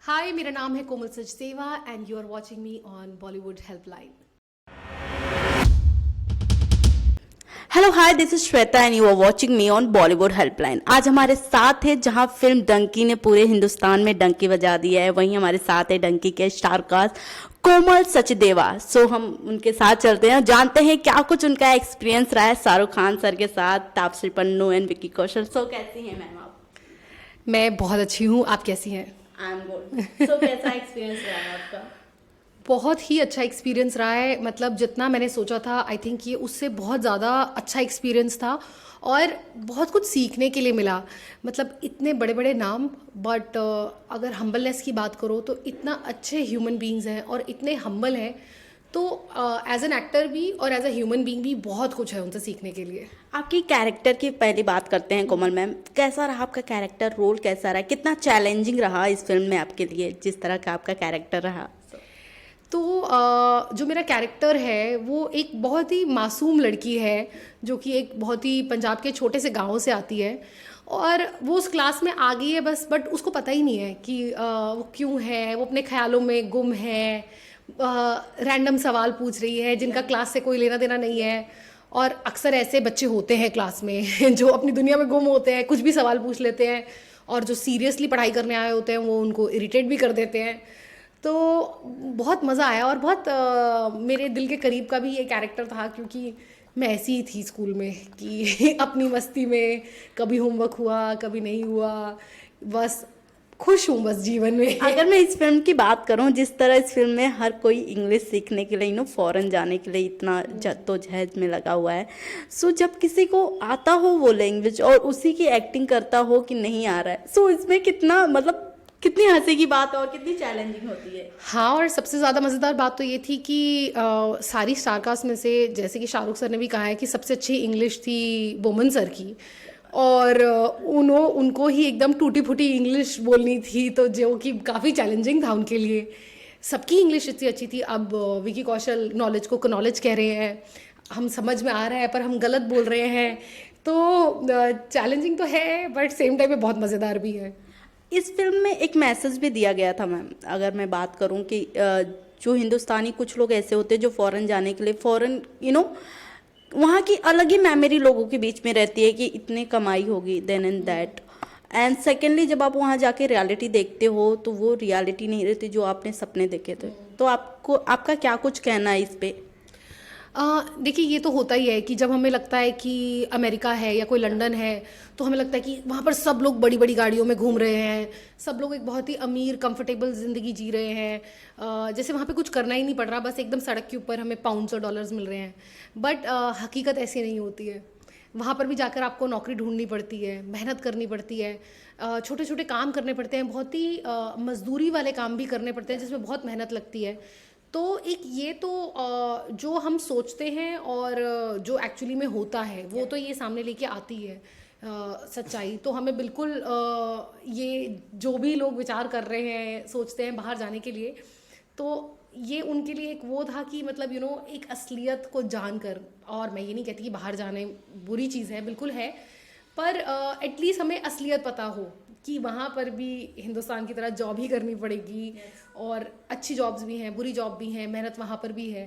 हाय, मेरा नाम है Komal Sachdeva and you are watching me on Bollywood helpline. Hello hi, this is Shweta and you are watching me on Bollywood helpline. आज हमारे साथ है, जहां फिल्म डंकी ने पूरे हिंदुस्तान में डंकी बजा दिया है, वहीं हमारे साथ है डंकी के स्टार कास्ट कोमल सचदेवा। सो हम उनके साथ चलते हैं, जानते हैं क्या कुछ उनका एक्सपीरियंस रहा है शाहरुख खान सर के साथ, तापसी पन्नू एंड विक्की कौशल। सो कैसी हैं मैम आप? मैं बहुत अच्छी हूँ, आप कैसी हैं? I am good. सो कैसा एक्सपीरियंस रहा है आपका? बहुत ही अच्छा एक्सपीरियंस रहा है। मतलब जितना मैंने सोचा था, आई थिंक ये उससे बहुत ज़्यादा अच्छा एक्सपीरियंस था और बहुत कुछ सीखने के लिए मिला। मतलब इतने बड़े बड़े नाम, बट अगर हम्बलनेस की बात करो तो इतना अच्छे ह्यूमन बींग्स हैं और इतने हम्बल हैं। तो एज एन एक्टर भी और एज अ ह्यूमन बींग भी बहुत कुछ है उनसे सीखने के लिए। आपकी कैरेक्टर की पहली बात करते हैं कोमल मैम। कैसा रहा आपका कैरेक्टर, रोल कैसा रहा, कितना चैलेंजिंग रहा इस फिल्म में आपके लिए, जिस तरह का आपका कैरेक्टर रहा? तो जो मेरा कैरेक्टर है वो एक बहुत ही मासूम लड़की है, जो कि एक बहुत ही पंजाब के छोटे से गांव से आती है और वो उस क्लास में आ गई है बस। बट उसको पता ही नहीं है कि वो क्यों है, वो अपने ख्यालों में गुम है। रैंडम सवाल पूछ रही है जिनका क्लास से कोई लेना देना नहीं है। और अक्सर ऐसे बच्चे होते हैं क्लास में जो अपनी दुनिया में गुम होते हैं, कुछ भी सवाल पूछ लेते हैं और जो सीरियसली पढ़ाई करने आए होते हैं वो उनको इरिटेट भी कर देते हैं। तो बहुत मज़ा आया और बहुत मेरे दिल के करीब का भी ये कैरेक्टर था, क्योंकि मैं ऐसी ही थी स्कूल में कि अपनी मस्ती में कभी होमवर्क हुआ कभी नहीं हुआ, बस खुश हूँ बस जीवन में। अगर मैं इस फिल्म की बात करूं, जिस तरह इस फिल्म में हर कोई इंग्लिश सीखने के लिए, फॉरेन जाने के लिए इतना जद्दोजहद में लगा हुआ है। सो जब किसी को आता हो वो लैंग्वेज और उसी की एक्टिंग करता हो कि नहीं आ रहा है, सो इसमें कितना, मतलब कितनी हंसी की बात और कितनी चैलेंजिंग होती है। हाँ, और सबसे ज़्यादा मज़ेदार बात तो ये थी कि सारी स्टारकास्ट में से, जैसे कि शाहरुख सर ने भी कहा है कि सबसे अच्छी इंग्लिश थी बोमन सर की, और उनको ही एकदम टूटी फूटी इंग्लिश बोलनी थी, तो जो कि काफ़ी चैलेंजिंग था उनके लिए। सबकी इंग्लिश इतनी अच्छी थी। अब विकी कौशल नॉलेज को नॉलेज कह रहे हैं, हम समझ में आ रहा है पर हम गलत बोल रहे हैं। तो चैलेंजिंग तो है बट सेम टाइम में बहुत मज़ेदार भी है। इस फिल्म में एक मैसेज भी दिया गया था मैम। अगर मैं बात करूं कि जो हिंदुस्तानी कुछ लोग ऐसे होते हैं जो फॉरेन जाने के लिए, फॉरेन वहाँ की अलग ही मेमोरी लोगों के बीच में रहती है कि इतने कमाई होगी then and that. And secondly जब आप वहाँ जाके रियलिटी देखते हो तो वो रियलिटी नहीं रहती जो आपने सपने देखे थे। तो आपको, आपका क्या कुछ कहना है इस पे? देखिए, ये तो होता ही है कि जब हमें लगता है कि अमेरिका है या कोई लंदन है तो हमें लगता है कि वहाँ पर सब लोग बड़ी बड़ी गाड़ियों में घूम रहे हैं, सब लोग एक बहुत ही अमीर कंफर्टेबल ज़िंदगी जी रहे हैं। जैसे वहाँ पे कुछ करना ही नहीं पड़ रहा, बस एकदम सड़क के ऊपर हमें पाउंड्स और डॉलर्स मिल रहे हैं। बट हकीकत ऐसी नहीं होती है। वहाँ पर भी जाकर आपको नौकरी ढूंढनी पड़ती है, मेहनत करनी पड़ती है, छोटे छोटे काम करने पड़ते हैं, बहुत ही मजदूरी वाले काम भी करने पड़ते हैं जिसमें बहुत मेहनत लगती है। तो एक ये तो जो हम सोचते हैं और जो एक्चुअली में होता है वो तो ये सामने लेके आती है सच्चाई। तो हमें बिल्कुल ये जो भी लोग विचार कर रहे हैं, सोचते हैं बाहर जाने के लिए, तो ये उनके लिए एक वो था कि मतलब एक असलियत को जानकर। और मैं ये नहीं कहती कि बाहर जाने बुरी चीज़ है, बिल्कुल है, पर एटलीस्ट हमें असलियत पता हो कि वहाँ पर भी हिंदुस्तान की तरह जॉब ही करनी पड़ेगी। और अच्छी जॉब्स भी हैं, बुरी जॉब भी हैं, मेहनत वहाँ पर भी है।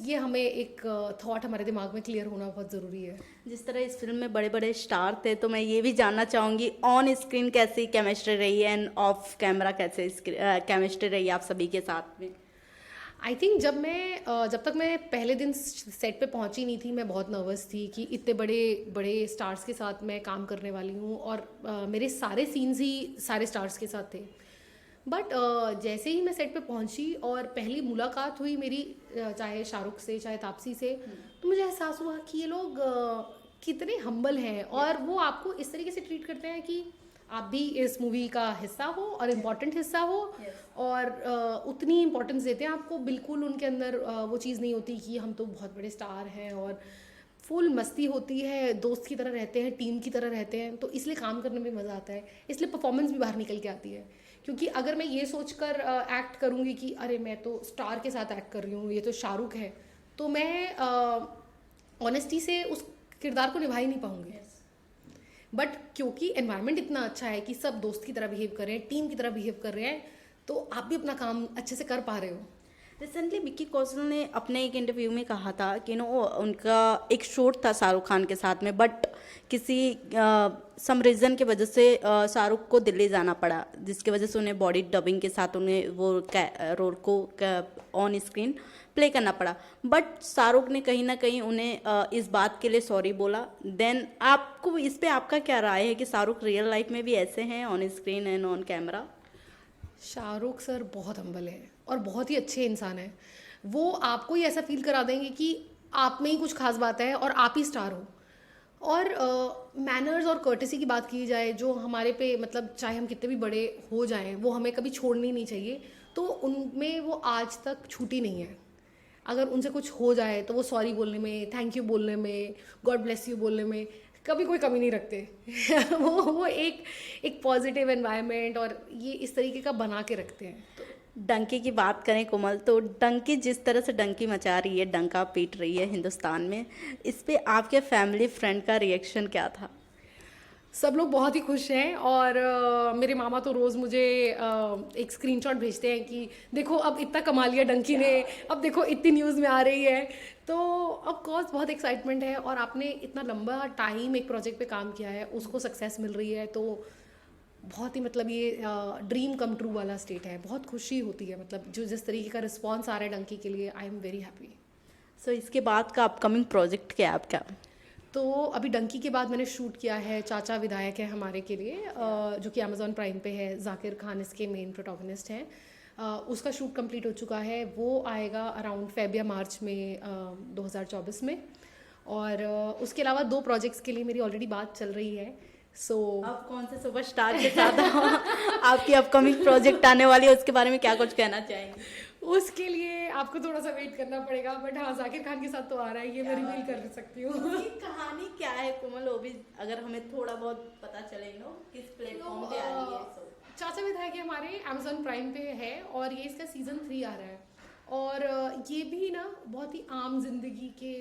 ये हमें एक थॉट हमारे दिमाग में क्लियर होना बहुत ज़रूरी है। जिस तरह इस फिल्म में बड़े बड़े स्टार थे, तो मैं ये भी जानना चाहूँगी ऑन स्क्रीन कैसी केमिस्ट्री रही है एंड ऑफ कैमरा कैसे केमिस्ट्री रही है आप सभी के साथ में? आई थिंक जब तक मैं पहले दिन सेट पे पहुंची नहीं थी, मैं बहुत नर्वस थी कि इतने बड़े बड़े स्टार्स के साथ मैं काम करने वाली हूँ और मेरे सारे सीन्स ही सारे स्टार्स के साथ थे। बट जैसे ही मैं सेट पे पहुंची और पहली मुलाकात हुई मेरी, चाहे शाहरुख से चाहे तापसी से, तो मुझे एहसास हुआ कि ये लोग कितने हम्बल हैं और वो आपको इस तरीके से ट्रीट करते हैं कि आप भी इस मूवी का हिस्सा हो और इम्पॉर्टेंट हिस्सा हो। और उतनी इम्पोर्टेंस देते हैं आपको। बिल्कुल उनके अंदर वो चीज़ नहीं होती कि हम तो बहुत बड़े स्टार हैं, और फुल मस्ती होती है, दोस्त की तरह रहते हैं, टीम की तरह रहते हैं। तो इसलिए काम करने में मज़ा आता है, इसलिए परफॉर्मेंस भी बाहर निकल के आती है। क्योंकि अगर मैं ये सोचकर एक्ट करूँगी कि अरे मैं तो स्टार के साथ एक्ट कर रही हूँ, ये तो शाहरुख है, तो मैं ऑनेस्टी से उस किरदार को निभा ही नहीं पाऊँगी। बट क्योंकि एनवायरनमेंट इतना अच्छा है कि सब दोस्त की तरह बिहेव कर रहे हैं, टीम की तरह बिहेव कर रहे हैं, तो आप भी अपना काम अच्छे से कर पा रहे हो। रिसेंटली विक्की कौशल ने अपने एक इंटरव्यू में कहा था कि नो उनका एक शूट था शाहरुख खान के साथ में, बट किसी सम रीज़न की वजह से शाहरुख को दिल्ली जाना पड़ा, जिसकी वजह से उन्हें बॉडी डबिंग के साथ उन्हें वो रोल को ऑन स्क्रीन प्ले करना पड़ा। बट शाहरुख ने कहीं ना कहीं उन्हें इस बात के लिए सॉरी बोला। देन आपको इस पे आपका क्या राय है कि शाहरुख रियल लाइफ में भी ऐसे हैं on screen and on camera? Shahrukh sir बहुत हम्बल है और बहुत ही अच्छे इंसान हैं। वो आपको ही ऐसा फील करा देंगे कि आप में ही कुछ खास बात है और आप ही स्टार हो। और मैनर्स और कर्टेसी की बात की जाए, जो हमारे पे मतलब चाहे हम कितने भी बड़े हो जाएं, वो हमें कभी छोड़नी नहीं चाहिए। तो उनमें वो आज तक छूटी नहीं है। अगर उनसे कुछ हो जाए तो वो सॉरी बोलने में, थैंक यू बोलने में, गॉड ब्लेस यू बोलने में कभी कोई कमी नहीं रखते। वो एक पॉजिटिव एनवायरनमेंट और ये इस तरीके का बना के रखते हैं। तो डंकी की बात करें कोमल, तो डंकी जिस तरह से डंकी मचा रही है, डंका पीट रही है हिंदुस्तान में, इस पे आपके फैमिली फ्रेंड का रिएक्शन क्या था? सब लोग बहुत ही खुश हैं और मेरे मामा तो रोज़ मुझे एक स्क्रीनशॉट भेजते हैं कि देखो अब इतना कमा लिया डंकी ने, अब देखो इतनी न्यूज़ में आ रही है। तो ऑफ कोर्स बहुत एक्साइटमेंट है और आपने इतना लंबा टाइम एक प्रोजेक्ट पे काम किया है, उसको सक्सेस मिल रही है, तो बहुत ही मतलब ये ड्रीम कम ट्रू वाला स्टेट है। बहुत खुशी होती है, मतलब जो जिस तरीके का रिस्पॉन्स आ रहा है डंकी के लिए, आई एम वेरी हैप्पी। सो इसके बाद का अपकमिंग प्रोजेक्ट क्या है आपका? तो अभी डंकी के बाद मैंने शूट किया है चाचा विधायक है हमारे के लिए, जो कि अमेजॉन प्राइम पे है। जाकिर खान इसके मेन प्रोटोगनिस्ट हैं। उसका शूट कंप्लीट हो चुका है, वो आएगा अराउंड फेब या मार्च में 2024 में। और उसके अलावा 2 प्रोजेक्ट्स के लिए मेरी ऑलरेडी बात चल रही है। सो आप कौन से सुपरस्टार के साथ आपकी अपकमिंग प्रोजेक्ट आने वाली है, उसके बारे में क्या कुछ कहना चाहेंगे? उसके लिए आपको थोड़ा सा वेट करना पड़ेगा, बट हाँ जाकिर खान के साथ तो आ रहा है, ये मैं रिवील कर सकती हूँ। उसकी कहानी क्या है कोमल, वो भी अगर हमें थोड़ा बहुत पता चले नो किस प्लेटफॉर्म पे आ रही है? चाचा विधायक हमारे अमेजॉन प्राइम पे है और ये इसका सीज़न 3 आ रहा है। और ये भी ना बहुत ही आम जिंदगी के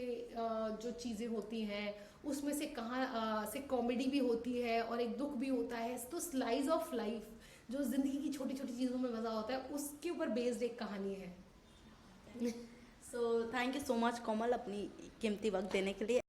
जो चीज़ें होती हैं उसमें से कहाँ से कॉमेडी भी होती है और एक दुख भी होता है। तो स्लाइस ऑफ लाइफ, जो ज़िंदगी की छोटी छोटी चीज़ों में मज़ा होता है, उसके ऊपर बेस्ड एक कहानी है। So thank you so much Komal अपनी कीमती वक्त देने के लिए।